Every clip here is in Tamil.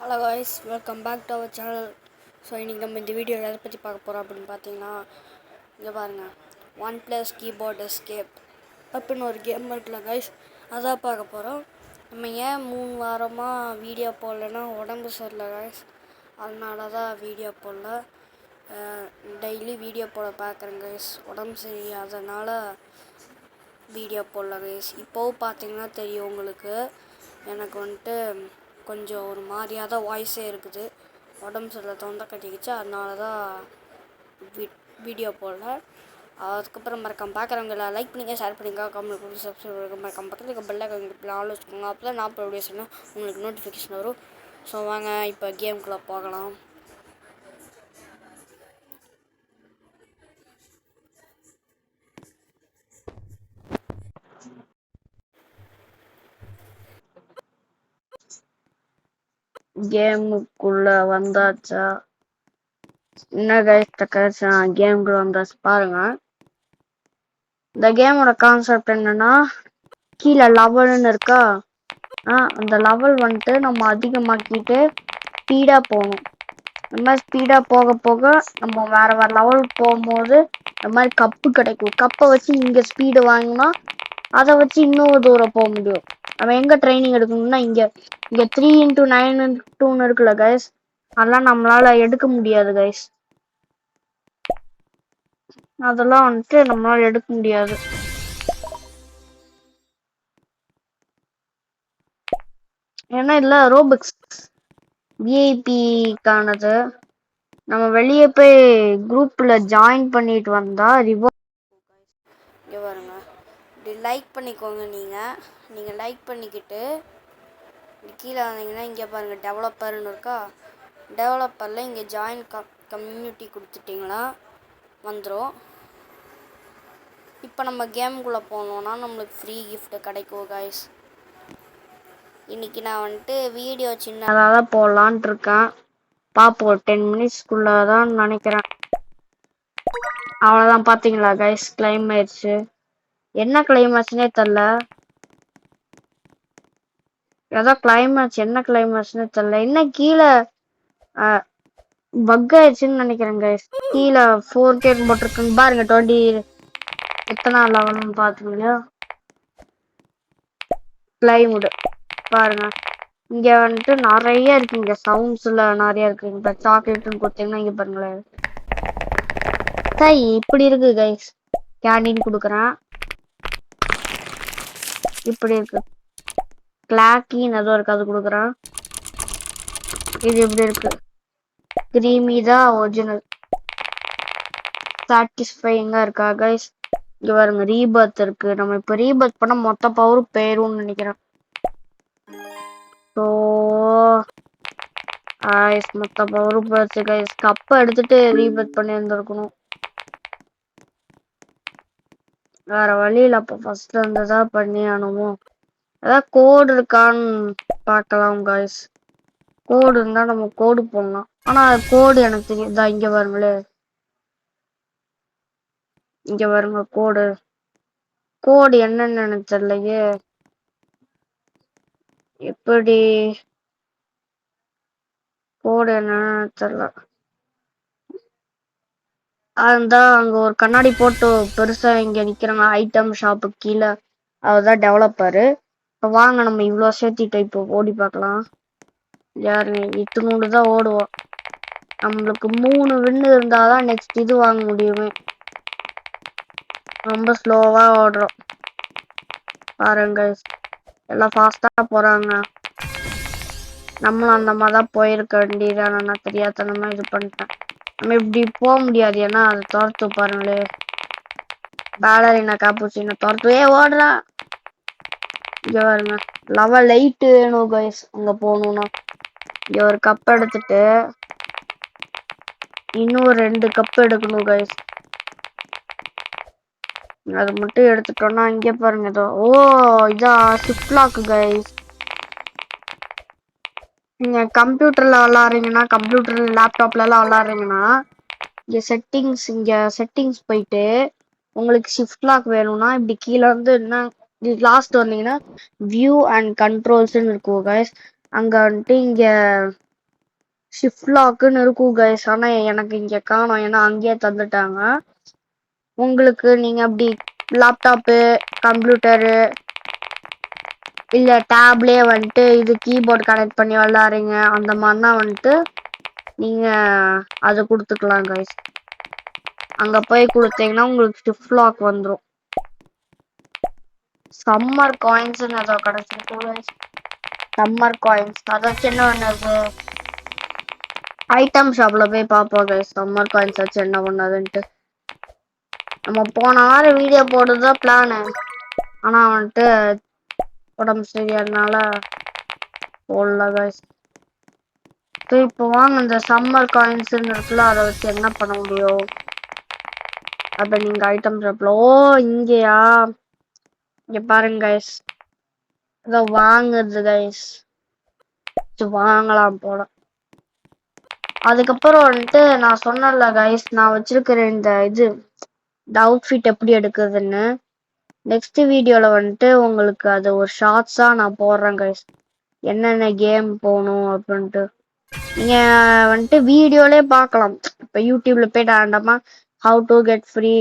Hello guys, welcome back to our channel. So இன்றைக்கி நம்ம இந்த வீடியோ எதை பற்றி பார்க்க போகிறோம் அப்படின்னு பார்த்தீங்கன்னா, இங்கே பாருங்கள், OnePlus கீபோர்ட் எஸ்கேப் அப்படின்னு ஒரு கேம் இருக்குல்ல காய்ஸ், அதான் பார்க்க போகிறோம். நம்ம ஏன் 3 வாரமாக வீடியோ போடலன்னா உடம்பு சரியில்லை காய்ஸ், அதனால தான் வீடியோ போடல. டெய்லி வீடியோ போட பார்க்குறேன் காய்ஸ், உடம்பு சரியாதனால வீடியோ போடல காய்ஸ். இப்போவும் பார்த்தீங்கன்னா தெரியும் உங்களுக்கு, எனக்கு வந்துட்டு கொஞ்சம் ஒரு மாதிரியாக தான் வாய்ஸே இருக்குது. உடம்பு சரியில்லை, தொண்டை கட்டிக்கிச்சு, அதனால தான் வீடியோ போடல. அதுக்கப்புறம் மறக்காம பார்க்குறவங்க எல்லாம் லைக் பண்ணிங்க, ஷேர் பண்ணிங்க, கமெண்ட் பண்ணி சப்ஸ்கிரைப் பண்ணுங்க. மறக்காம பக்கத்தில் இருக்க பெல் ஐக்கான் ஆல் வச்சுக்கோங்க. அப்போ தான் நான் வீடியோ சொன்னால் உங்களுக்கு நோட்டிஃபிகேஷன் வரும். ஸோ வாங்க இப்போ கேமுக்குள்ளே போகலாம். கேமுக்குள்ள வந்தாச்சா? என்ன கைஸ், கேமுக்குள்ள வந்தாச்சு பாருங்க. இந்த கேமோட கான்செப்ட் என்னன்னா, கீழே லெவல்னு இருக்கா, அந்த லெவல் வந்துட்டு நம்ம அதிகமாக்கிட்டு ஸ்பீடா போகணும். இந்த மாதிரி ஸ்பீடா போக போக நம்ம வேற வேற லெவல் போகும்போது இந்த மாதிரி கப்பு கிடைக்கும். கப்பை வச்சு இங்க ஸ்பீடு வாங்கினா அதை வச்சு இன்னொரு தூரம் போக முடியும். நம்ம எங்க ட்ரைனிங் எடுக்கணும்னா இங்க 3x9 இருக்குல்ல கைஸ், அதெல்லாம் நம்மளால எடுக்க முடியாது கைஸ். அதெல்லாம் வந்துட்டு நம்மளால எடுக்க முடியாது. ஏன்னா இல்ல ரோபக்ஸ் விஐபிக்கானது. நம்ம வெளியே போய் குரூப்ல ஜாயின் பண்ணிட்டு வந்தா ரிவார்ட். இங்கே பாருங்க, இப்படி லைக் பண்ணிக்கோங்க. நீங்கள் லைக் பண்ணிக்கிட்டு கீழே வந்தீங்கன்னா இங்கே பாருங்கள் டெவலப்பர்னு இருக்கா, டெவலப்பரில் இங்கே ஜாயின் கம்யூனிட்டி கொடுத்துட்டிங்களா வந்துடும். இப்போ நம்ம கேமுக்குள்ளே போனோன்னா நம்மளுக்கு ஃப்ரீ கிஃப்ட் கிடைக்கும் கைஸ். இன்றைக்கி நான் வந்துட்டு வீடியோ சின்னதாக தான் போடலான்ட்டு இருக்கேன். பார்ப்போம், 10 மினிட்ஸ்க்குள்ளே தான் நினைக்கிறேன். அவ்வளோதான். பார்த்தீங்களா கைஸ், கிளைம் ஆயிடுச்சு. என்ன கிளைமேக்ஸ்னே தெரில, ஏதோ கிளைமேக்ஸ், என்ன கிளைமேக்ஸ்னே தெரில. இன்னும் கீழே பக் ஆயிடுச்சுன்னு நினைக்கிறேன் கைஸ். கீழே 4K போட்டிருக்குங்க பாருங்க. 20 எத்தனை லெவல்னு பார்த்துங்களா, கிளைமுடு பாருங்க. இங்க வந்துட்டு நிறைய இருக்குங்க, சவுண்ட்ஸ்ல நிறைய இருக்கு. இந்த சாக்லேட்னு கொடுத்தீங்கன்னா இங்க பாருங்களேன், இப்படி இருக்கு கைஸ். கேண்டீன் கொடுக்குறேன், இப்படி இருக்கு. கிளாக்கின்னு ஏதோ இருக்கு, அது கொடுக்குறேன். இது எப்படி இருக்கு, கிரீமி தான் ஒரிஜினல். சாட்டிஸ்ஃபைங்கா இருக்கா கைஸ். இங்க பாருங்க, ரீபர்த் இருக்கு. நம்ம இப்ப ரீபர்த் பண்ண மொத்த பவரும் போயிரும்னு நினைக்கிறேன். ஸோ மொத்த பவரும் போயிடுச்சு கைஸ். கப்பை எடுத்துட்டு ரீபர்த் பண்ணி இருந்திருக்கணும், வேற வழியில். அப்போ ஃபர்ஸ்ட்ல இருந்துதான் பண்ணி ஆனுமோ. ஏதாவது கோடு இருக்கான்னு பார்க்கலாம் கைஸ். கோடு இருந்தா நம்ம கோடு போடலாம். ஆனா கோடு எனக்கு தெரியுதா, இங்க பாருங்களே, இங்க பாருங்க கோடு என்னன்னு எனக்கு தெரியலையே. எப்படி கோடு என்னன்னு தெரியல. அதுதான் அங்க ஒரு கண்ணாடி போட்டு பெருசா இங்க நிக்கிறாங்க ஐட்டம் ஷாப்புக்கு கீழே, அதுதான் டெவலப்பரு. இப்போ வாங்க நம்ம இவ்வளோ சேர்த்திட்டு இப்போ ஓடி பார்க்கலாம். யாருங்க இத்தினூண்டு தான் ஓடுவோம். நம்மளுக்கு 3 வின்னு இருந்தாதான் நெக்ஸ்ட் இது வாங்க முடியுமே. ரொம்ப ஸ்லோவா ஓடுறோம் பாருங்க, எல்லாம் ஃபாஸ்டா போறாங்க. நம்மளும் அந்த மாதிரி தான் போயிருக்க வேண்டியதான். நான் தெரியாதனமா இது பண்ணிட்டேன். நம்ம இப்படி போக முடியாது, ஏன்னா அது துரத்து பாருங்களே. பேலரினா காப்புச்சினோ துரத்து. ஓடுறா. இங்க பாருங்க, லெவல் 8 வேணும் கைஸ் அங்க போகணும்னா. இங்க ஒரு கப் எடுத்துட்டு இன்னும் 2 கப் எடுக்கணும் கைஸ். அது மட்டும் எடுத்துட்டோம்னா இங்கே பாருங்க இதோ. இதா சிப்லாக் கைஸ். நீங்க கம்ப்யூட்டர்ல விளாடுறீங்கன்னா, கம்ப்யூட்டர் லேப்டாப்ல எல்லாம் விளாடுறீங்கன்னா, இங்க செட்டிங்ஸ் போயிட்டு உங்களுக்கு ஷிஃப்ட் லாக் வேணும்னா இப்படி கீழே வந்து என்ன லாஸ்ட் வந்தீங்கன்னா வியூ அண்ட் கண்ட்ரோல்ஸ்ன்னு இருக்கும் கைஸ். அங்க வந்துட்டு இங்க ஷிஃப்ட் லாக்குன்னு இருக்கும் கைஸ். ஆனா எனக்கு இங்க காணோம், ஏன்னா அங்கேயே தந்துட்டாங்க. உங்களுக்கு நீங்க அப்படி லேப்டாப்பு, கம்ப்யூட்டரு இல்ல டேப்லயே வந்துட்டு இது கீபோர்டு கனெக்ட் பண்ணி விளாடுறீங்க அந்த மாதிரினா வந்துட்டு நீங்க அதை கொடுத்துக்கலாம் கைஸ். அங்க போய் கொடுத்தீங்கன்னா உங்களுக்கு ஷிஃப்ட் லாக் வந்துடும். சம்மர் காயின்ஸ்னு ஏதோ கிடைச்சிருக்கு. சம்மர் காயின்ஸ் அதாச்சும் என்ன பண்ணது, ஐட்டம் ஷாப்ல போய் பார்ப்போம் கைஸ். சம்மர் காயின்ஸ் வச்சு என்ன பண்ணதுன்ட்டு. நம்ம போன வாரம் வீடியோ போடுறதுதான் பிளானு. ஆனா வந்துட்டு உடம்பு சரியாதனால போடல கைஸ். இப்போ வாங்க இந்த சம்மர் காயின்ஸ் இருக்குல்ல, அதை வச்சு என்ன பண்ண முடியும். அப்ப நீங்க ஐட்டம் ஷாப்ல இங்கயா இங்க பாருங்க கைஸ், ஏதோ வாங்குறது கைஸ், வாங்கலாம் போல. அதுக்கப்புறம் வந்துட்டு நான் சொன்னேன்ல கைஸ், நான் வச்சிருக்கிற இந்த இது அவுட்ஃபிட் எப்படி எடுக்குதுன்னு நெக்ஸ்ட் வீடியோல வந்துட்டு உங்களுக்கு அது ஒரு ஷார்ட்ஸா நான் போடுறேன் கைஸ், என்னென்ன கேம் போகணும் அப்படின்ட்டு. நீங்க வந்துட்டு வீடியோலே பார்க்கலாம். இப்போ யூடியூப்ல போய் ரேண்டமா how to get free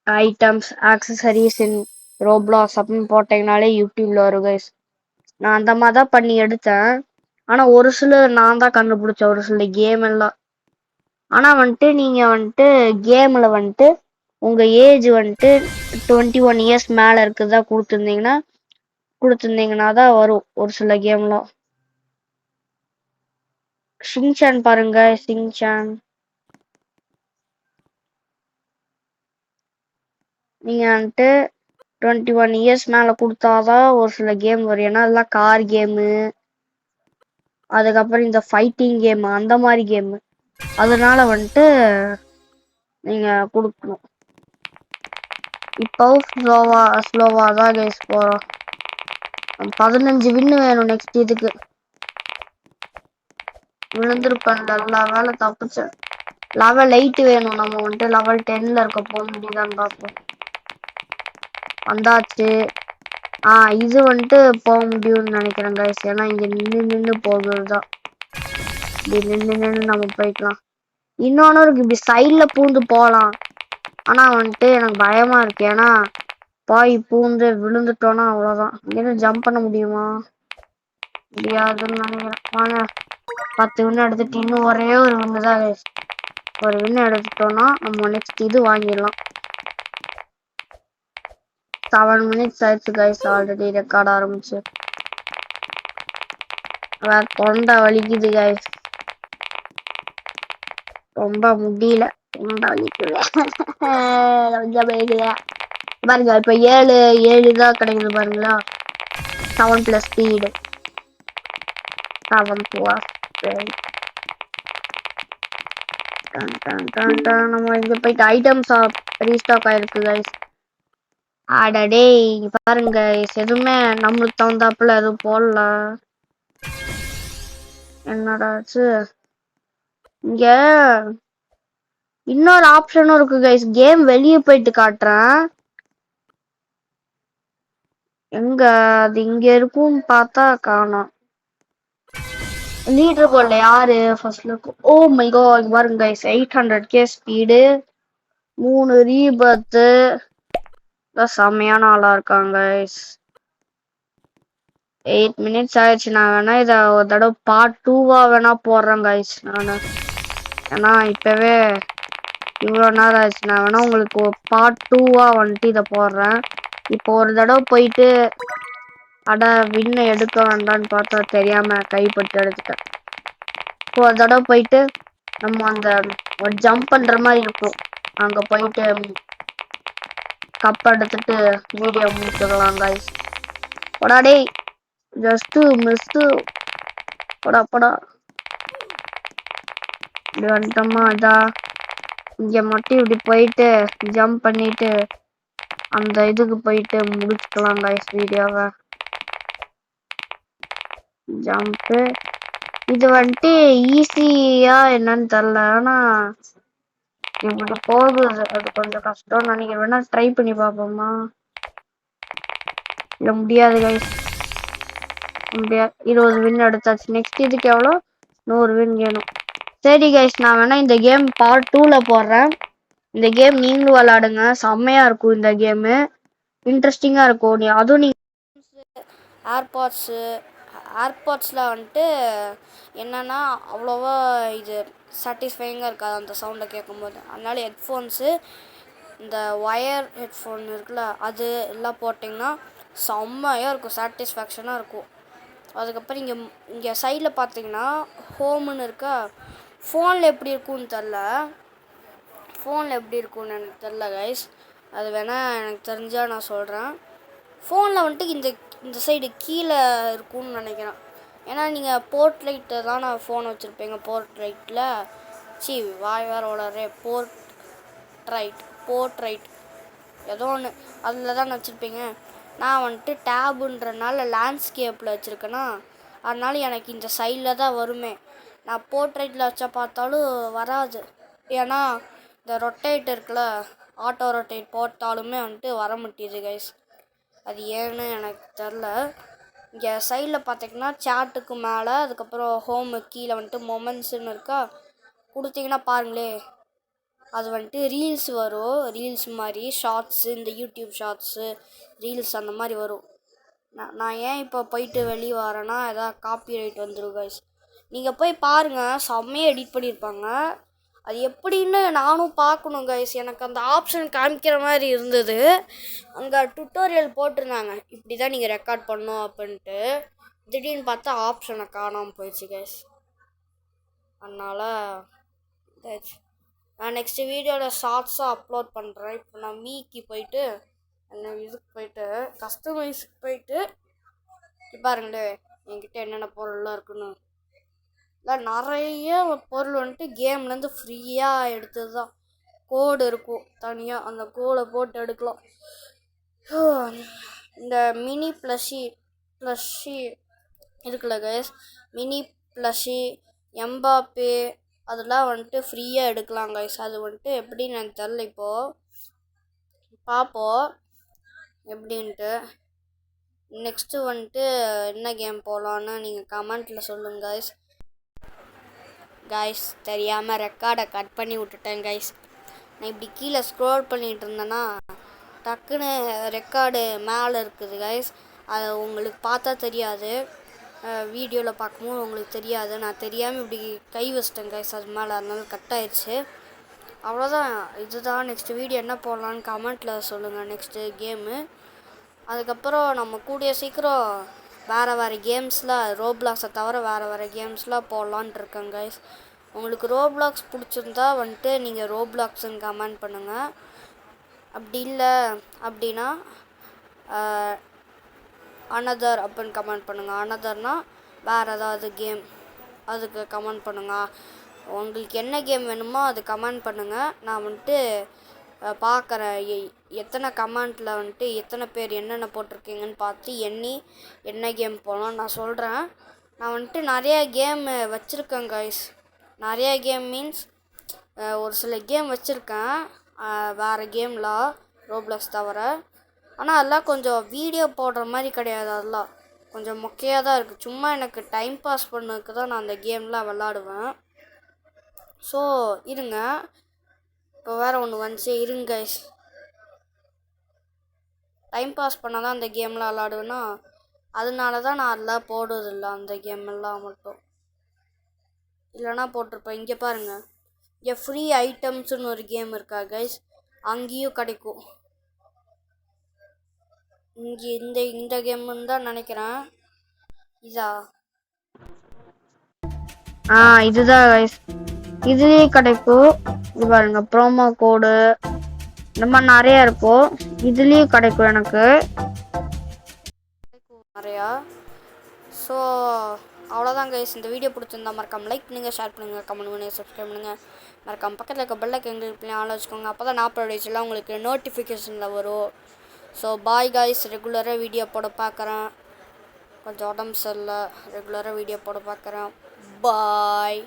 items accessories in Roblox அப்படின்னு போட்டீங்கனாலே யூடியூப்ல வரும் கைஸ். நான் அந்த மாதிரி தான் பண்ணி எடுத்தேன். ஆனா ஒரு சில நான் தான் கண்டுபிடிச்சேன், ஒரு சில கேம் எல்லாம். ஆனா வந்துட்டு நீங்க வந்துட்டு கேம்ல வந்துட்டு உங்க ஏஜ் வந்துட்டு 21 இயர்ஸ் மேல இருக்குதா கொடுத்துருந்தீங்கன்னா தான் வரும் ஒரு சில கேம்லாம். ஷின்சான் பாருங்க, ஷின்சான் நீங்க வந்துட்டு 21 இயர்ஸ் மேல கொடுத்தாதான் ஒரு சில கேம் வரும். ஏன்னா அதெல்லாம் கார் கேமு, அதுக்கப்புறம் இந்த ஃபைட்டிங் கேம் அந்த மாதிரி கேம். அதனால வந்துட்டு நீங்க கொடுக்கணும். இப்போ ஸ்லோவா தான் கைஸ் போறோம். 15 வின்னு வேணும் நெக்ஸ்ட் இதுக்கு. விழுந்திருப்பேன், எல்லா வேலை தப்பிச்சேன். லெவல் 8 வேணும். நம்ம வந்துட்டு லெவல் 10ல இருக்க போக முடியுதான்னு பார்ப்போம். வந்தாச்சு. இது வந்துட்டு போக முடியும்னு நினைக்கிறேன் கைஸ், ஏன்னா இங்க நின்று போகுதுதான். இப்படி நின்று நம்ம போய்க்கலாம். இன்னொன்னு இருக்கு, இப்படி சைட்ல பூந்து போகலாம். ஆனா வந்துட்டு எனக்கு பயமா இருக்கு, ஏன்னா பாய் பூந்து விழுந்துட்டோன்னா அவ்வளவுதான். இங்கேருந்து ஜம்ப் பண்ண முடியுமா? முடியாதுன்னு நினைக்கிறேன். வாங்க 10 வின்னு எடுத்துட்டு இன்னும் ஒரே ஒரு வின்னு தான் கைஸ். ஒரு வின்னு எடுத்துட்டோம்னா நம்ம நெக்ஸ்ட் இது வாங்கிடலாம். 7 minutes ஆயிடுச்சு கைஸ், ஆல்ரெடி ரெக்கார்ட் ஆரம்பிச்சு. வேற தொண்டை வலிக்குது கைஸ், ரொம்ப முடியல, தொண்டை வலிக்குது. கொஞ்சம் வலிக்குது பாருங்க. இப்ப 7 தான் கிடைக்குது பாருங்களா. 7 plus speed, 7 plus speed. நம்ம இங்க போயிட்டு ஐட்டம்ஸ் ரீஸ்டாக் ஆயிருக்கு கைஸ். ஆடடே பாருங்க கைஸ், எதுவுமே நம்மளுக்கு தகுந்தாப்புல எதுவும் போடல. என்னடாச்சு இங்க இன்னொரு ஆப்ஷனும் இருக்கு கைஸ். கேம் வெளியே போயிட்டு காட்டுறேன். எங்க அது இங்க இருக்கும் பார்த்தா காணோம். லீடர் போர்ட்ல யாரு ஃபர்ஸ்ட்ல இருக்கும்? ஓ மை காட் பாருங்க கைஸ், 800k ஸ்பீடு, 3 ரீபர்த், செம்மையான ஆளா இருக்காங்க கைஸ். 8 minutes ஆயிடுச்சு. நான் வேணா இதை ஒரு தடவை பார்ட் 2வா வேணா போடுறேன் கைஸ் நானு. ஏன்னா இப்பவே இவ்வளோ நேரம் ஆயிடுச்சு. நான் வேணா உங்களுக்கு பார்ட் 2வா வந்துட்டு இதை போடுறேன். இப்போ ஒரு தடவை போயிட்டு வின்னை எடுக்க வேண்டான்னு பார்த்தா தெரியாம கைப்பட்டு எடுத்துட்டேன். இப்போ ஒரு தடவை போயிட்டு நம்ம அந்த ஒரு ஜம்ப் பண்ற மாதிரி இருக்கும், அங்க போயிட்டு கப் எடுத்துட்டு வீடியோ முடிச்சுக்கலாம் கைஸ். போடாடே just miss. போடா இப்படி வந்துட்டோமா. இங்க மட்டும் இப்படி போயிட்டு ஜம்ப் பண்ணிட்டு அந்த இதுக்கு போயிட்டு முடிச்சுக்கலாம் கைஸ் வீடியோவை. ஜம்ப்பு இது வந்துட்டு ஈஸியா என்னன்னு தெரியல, ஆனா இப்படி போகுது. அது கொஞ்சம் கஷ்டம்னு நினைக்கிறேன். வேணா ட்ரை பண்ணி பார்ப்போமா? இல்ல முடியாது கைஸ், முடியாது. 20 வின் எடுத்தாச்சு. நெக்ஸ்ட் இதுக்கு எவ்வளோ? 100 வின் வேணும். சரி கைஸ், நான் வேணா இந்த கேம் பார்ட் 2ல போடுறேன். இந்த கேம் நீங்களும் விளாடுங்க, செம்மையா இருக்கும். இந்த கேமு இன்ட்ரெஸ்டிங்காக இருக்கும். அதுவும் நீங்கள் ஏர்பாட்ஸில் வந்துட்டு என்னென்னா அவ்வளோவா இது சாட்டிஸ்ஃபைங்காக இருக்காது அந்த சவுண்டை கேட்கும்போது. அதனால ஹெட்ஃபோன்ஸு, இந்த ஒயர் ஹெட்ஃபோன் இருக்குல்ல, அது எல்லாம் போட்டிங்கன்னா செம்மையாக இருக்கும், சாட்டிஸ்ஃபேக்ஷனாக இருக்கும். அதுக்கப்புறம் இங்கே சைடில் பார்த்தீங்கன்னா ஹோம்னு இருக்கா. ஃபோனில் எப்படி இருக்கும்னு எனக்கு தெரில கைஸ். அது வேணால் எனக்கு தெரிஞ்சால் நான் சொல்கிறேன். ஃபோனில் வந்துட்டு இந்த சைடு கீழே இருக்கும்னு நினைக்கிறேன். ஏன்னா நீங்கள் போர்ட்ரைட்டை தான் நான் ஃபோன் வச்சுருப்பீங்க. போர்ட்ரைட்டில் வாய் வேறு வளரே போர்ட்ரைட் ஏதோ ஒன்று அதில் தான் வச்சுருப்பீங்க. நான் வந்துட்டு டேபுன்றனால லேண்ட்ஸ்கேப்பில் வச்சுருக்கேன்னா, அதனால எனக்கு இந்த சைடில் தான் வருமே. நான் போர்ட்ரைட்டில் வச்சா பார்த்தாலும் வராது. ஏன்னா இந்த ரொட்டேட் இருக்குல்ல, ஆட்டோ ரொட்டேட் போட்டாலுமே வந்துட்டு வர மாட்டேது கைஸ். அது ஏன்னு எனக்கு தெரில. இங்கே சைடில் பார்த்திங்கன்னா சேட்டுக்கு மேலே, அதுக்கப்புறம் ஹோமு கீழே வந்துட்டு மொமெண்ட்ஸுன்னு இருக்கா. கொடுத்தீங்கன்னா பாருங்களே, அது வந்துட்டு ரீல்ஸ் வரும். ரீல்ஸ் மாதிரி ஷார்ட்ஸு, இந்த யூடியூப் ஷார்ட்ஸு, ரீல்ஸ் அந்த மாதிரி வரும். நான் ஏன் இப்போ போயிட்டு வெளியே வரேன்னா எதாவது காப்பிரைட் வந்துடும் கைஸ். நீங்கள் போய் பாருங்கள், செம்மையாக எடிட் பண்ணியிருப்பாங்க. அது எப்படின்னு நானும் பார்க்கணும் கைஸ். எனக்கு அந்த ஆப்ஷன் காமிக்கிற மாதிரி இருந்தது. அங்கே டுட்டோரியல் போட்டிருந்தாங்க, இப்படி தான் நீங்கள் ரெக்கார்ட் பண்ணணும் அப்படின்ட்டு. திடீர்னு பார்த்தா ஆப்ஷனை காணாமல் போயிடுச்சு கைஸ். அதனால் நான் நெக்ஸ்ட்டு வீடியோவில் ஷார்ட்ஸாக அப்லோட் பண்ணுறேன். இப்போ நான் மீக்கு போயிட்டு இதுக்கு போயிட்டு கஸ்டமைஸுக்கு போயிட்டு பாருங்களே என்கிட்ட என்னென்ன பொருள்லாம் இருக்குன்னு. இல்லை நிறைய பொருள் வந்துட்டு கேம்லேருந்து ஃப்ரீயாக எடுத்தது தான். கோடு இருக்கும் தனியாக, அந்த கோடை போட்டு எடுக்கலாம். இந்த மினி ப்ளஷி இருக்குல்ல கைஸ், மினி ப்ளஷி, எம்பாப்பே, அதெல்லாம் வந்துட்டு ஃப்ரீயாக எடுக்கலாம் கைஸ். அது வந்துட்டு எப்படின்னு எனக்கு தெரில. இப்போது பார்ப்போம் எப்படின்ட்டு. நெக்ஸ்ட்டு வந்துட்டு என்ன கேம் போகலான்னு நீங்கள் கமெண்ட்டில் சொல்லுங்கள் கைஸ். தெரியாமல் ரெக்கார்டை கட் பண்ணி விட்டுட்டேன் கைஸ். நான் இப்படி கீழே ஸ்க்ரோல் பண்ணிகிட்டு இருந்தேன்னா டக்குன்னு ரெக்கார்டு மேலே இருக்குது கைஸ். அது உங்களுக்கு பார்த்தா தெரியாது, வீடியோவில் பார்க்கும்போது உங்களுக்கு தெரியாது. நான் தெரியாமல் இப்படி கை வச்சிட்டேன் கைஸ் அது மேலே, அதனால கட் ஆயிடுச்சு. அவ்வளோதான், இதுதான். நெக்ஸ்ட்டு வீடியோ என்ன போடலான்னு கமெண்ட்டில் சொல்லுங்கள். Next game. அதுக்கப்புறம் நம்ம கூடிய சீக்கிரம் வேறு கேம்ஸில், ரோப்ளாக்ஸை தவிர வேறு கேம்ஸ்லாம் போடலான்ட்டு இருக்கேன் கைஸ். உங்களுக்கு ரோப்ளாக்ஸ் பிடிச்சிருந்தா வந்துட்டு நீங்கள் ரோப்ளாக்ஸுன்னு கமெண்ட் பண்ணுங்கள். அப்படி இல்லை அப்படின்னா அனதர் அப்படின்னு கமெண்ட் பண்ணுங்கள். அனதர்னால் வேறு ஏதாவது கேம், அதுக்கு கமெண்ட் பண்ணுங்கள். உங்களுக்கு என்ன கேம் வேணுமோ அது கமெண்ட் பண்ணுங்கள். நான் வந்துட்டு பார்க்குறேன் எத்தனை கமெண்ட்டில் வந்துட்டு எத்தனை பேர் என்னென்ன போட்டிருக்கீங்கன்னு பார்த்து எண்ணி என்ன கேம் போகலாம் நான் சொல்கிறேன். நான் வந்துட்டு நிறையா கேம் வச்சுருக்கேன் கைஸ். நிறையா கேம் மீன்ஸ் ஒரு சில கேம் வச்சுருக்கேன், வேறு கேம்லாம் ரோப்ளாக்ஸ் தவிர. ஆனால் அதெல்லாம் கொஞ்சம் வீடியோ போடுற மாதிரி கிடையாது, அதெல்லாம் கொஞ்சம் மொக்கையாக தான் இருக்குது. சும்மா எனக்கு டைம் பாஸ் பண்ணதுக்கு தான் நான் அந்த கேம்லாம் விளாடுவேன். ஸோ இருங்க, இப்போ வேறு ஒன்று வந்துச்சு, இருங்க கைஸ். டைம் பாஸ் பண்ணால் தான் அந்த கேம்லாம் விளாடுவேன்னா, அதனால தான் நான் அதெல்லாம் போடுறதில்ல, அந்த கேமெல்லாம் மட்டும். இல்லைனா போட்டிருப்பேன். இங்கே பாருங்கள், இங்கே ஃப்ரீ ஐட்டம்ஸ்னு ஒரு கேம் இருக்கா கைஸ், அங்கேயும் கிடைக்கும். இங்கே இந்த கேம்னு தான் நினைக்கிறேன். இதா இதுதான் கைஸ், இதுலேயே கிடைக்கும். இது பாருங்க, ப்ரோமோ கோடு இந்த மாதிரி நிறையா இருக்கும். இதுலேயும் கிடைக்கும் எனக்கு நிறையா. ஸோ அவ்வளோதான் கைஸ். இந்த வீடியோ பிடிச்சிருந்தா மறக்காம லைக் பண்ணுங்கள், ஷேர் பண்ணுங்கள், கமெண்ட் பண்ணுங்கள், சப்ஸ்கிரைப் பண்ணுங்கள். மறக்காம பக்கத்தில் இருக்க பெல்லைக்கு எங்களுக்கு ஆள் வச்சுக்கோங்க. அப்போ தான் நான் ப்ரொடியூஸ்லாம் உங்களுக்கு நோட்டிஃபிகேஷனில் வரும். So bye guys. ரெகுலராக வீடியோ போட பார்க்குறேன், கொஞ்சம் உடம்பு சரியில்லை, ரெகுலராக வீடியோ போட பார்க்குறேன். பாய்.